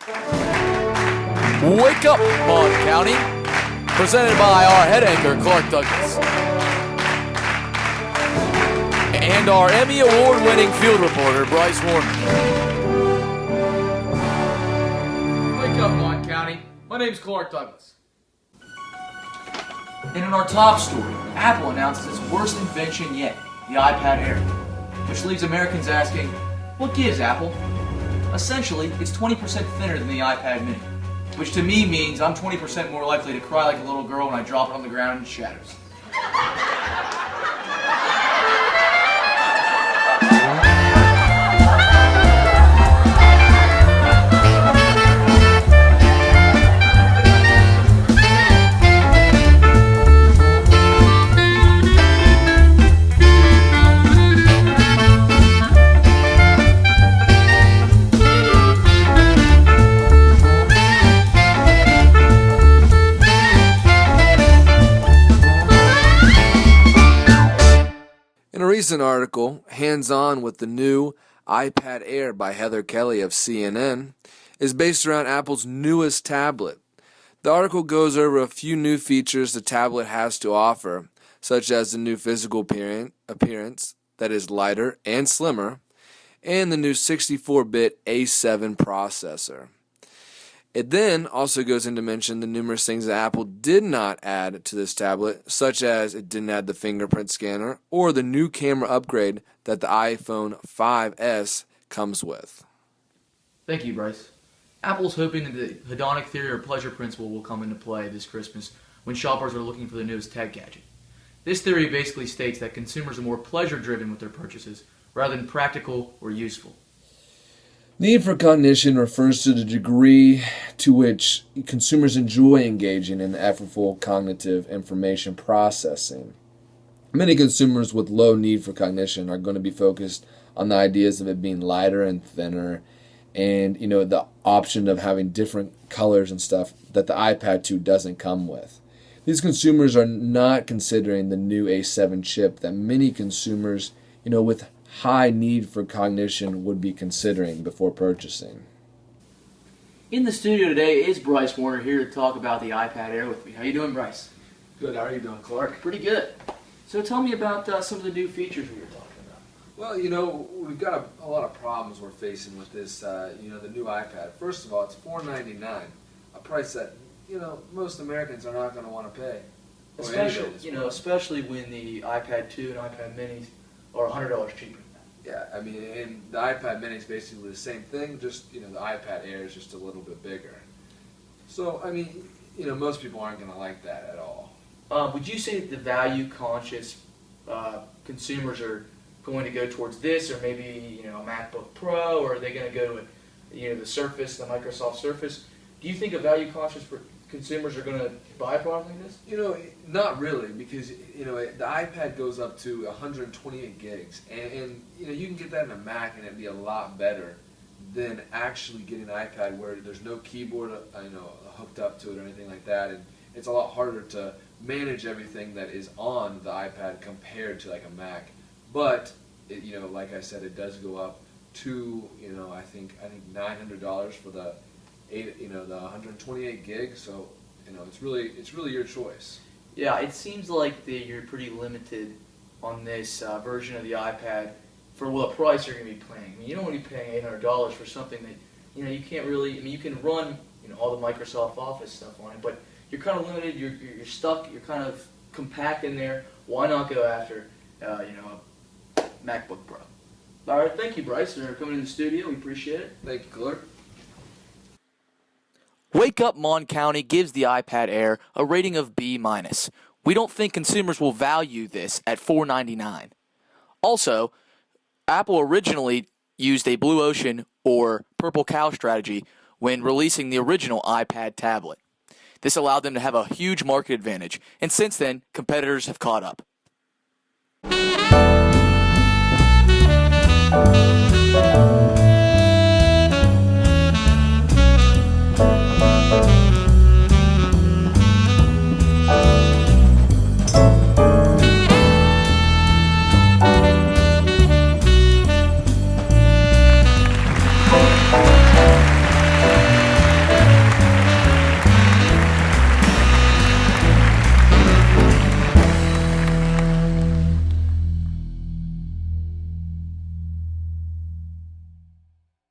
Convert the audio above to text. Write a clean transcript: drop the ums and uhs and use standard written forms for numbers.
Wake up, Mon County. Presented by our head anchor, Clark Douglas. And our Emmy Award-winning field reporter, Bryce Warner. Wake up, Mon County. My name's Clark Douglas. And in our top story, Apple announces its worst invention yet, the iPad Air, which leaves Americans asking, what gives, Apple? Essentially, it's 20% thinner than the iPad mini, which to me means I'm 20% more likely to cry like a little girl when I drop it on the ground and it shatters. In a recent article, Hands-On with the New iPad Air by Heather Kelly of CNN is based around Apple's newest tablet. The article goes over a few new features the tablet has to offer, such as the new physical appearance that is lighter and slimmer, and the new 64-bit A7 processor. It then also goes into mention the numerous things that Apple did not add to this tablet, such as it didn't add the fingerprint scanner or the new camera upgrade that the iPhone 5S comes with. Thank you, Bryce. Apple's hoping that the hedonic theory or pleasure principle will come into play this Christmas when shoppers are looking for the newest tech gadget. This theory basically states that consumers are more pleasure-driven with their purchases rather than practical or useful. Need for cognition refers to the degree to which consumers enjoy engaging in effortful cognitive information processing. Many consumers with low need for cognition are going to be focused on the ideas of it being lighter and thinner, and the option of having different colors and stuff that the iPad 2 doesn't come with. These consumers are not considering the new A7 chip that many consumers, with high need for cognition would be considering before purchasing. In the studio today is Bryce Warner here to talk about the iPad Air with me. How you doing, Bryce? Good. How are you doing, Clark? Pretty good. So tell me about some of the new features we were talking about. Well, we've got a lot of problems we're facing with this, the new iPad. First of all, it's $499, a price that, most Americans are not going to want to pay. Especially when the iPad 2 and iPad minis are $100 cheaper. Yeah, I mean, and the iPad mini is basically the same thing, just, the iPad Air is just a little bit bigger. So, I mean, most people aren't going to like that at all. Would you say that the value-conscious consumers are going to go towards this, or maybe, a MacBook Pro, or are they going to go to, the Surface, the Microsoft Surface? Do you think a value-conscious consumers are going to buy a product like this? Not really, because the iPad goes up to 128 gigs, and you can get that in a Mac, and it'd be a lot better than actually getting an iPad where there's no keyboard, hooked up to it or anything like that, and it's a lot harder to manage everything that is on the iPad compared to like a Mac. But like I said, it does go up to I think $900 for the 128 gigs. So it's really your choice. Yeah, it seems like you're pretty limited on this version of the iPad for what price you're going to be paying. I mean, you don't want to be paying $800 for something that you can't really. I mean, you can run all the Microsoft Office stuff on it, but you're kind of limited. You're stuck. You're kind of compact in there. Why not go after a MacBook Pro? All right, thank you, Bryce, for coming in the studio. We appreciate it. Thank you, Clark. Wake Up Mon County gives the iPad Air a rating of B-. We don't think consumers will value this at $499. Also, Apple originally used a blue ocean or purple cow strategy when releasing the original iPad tablet. This allowed them to have a huge market advantage, and since then, competitors have caught up.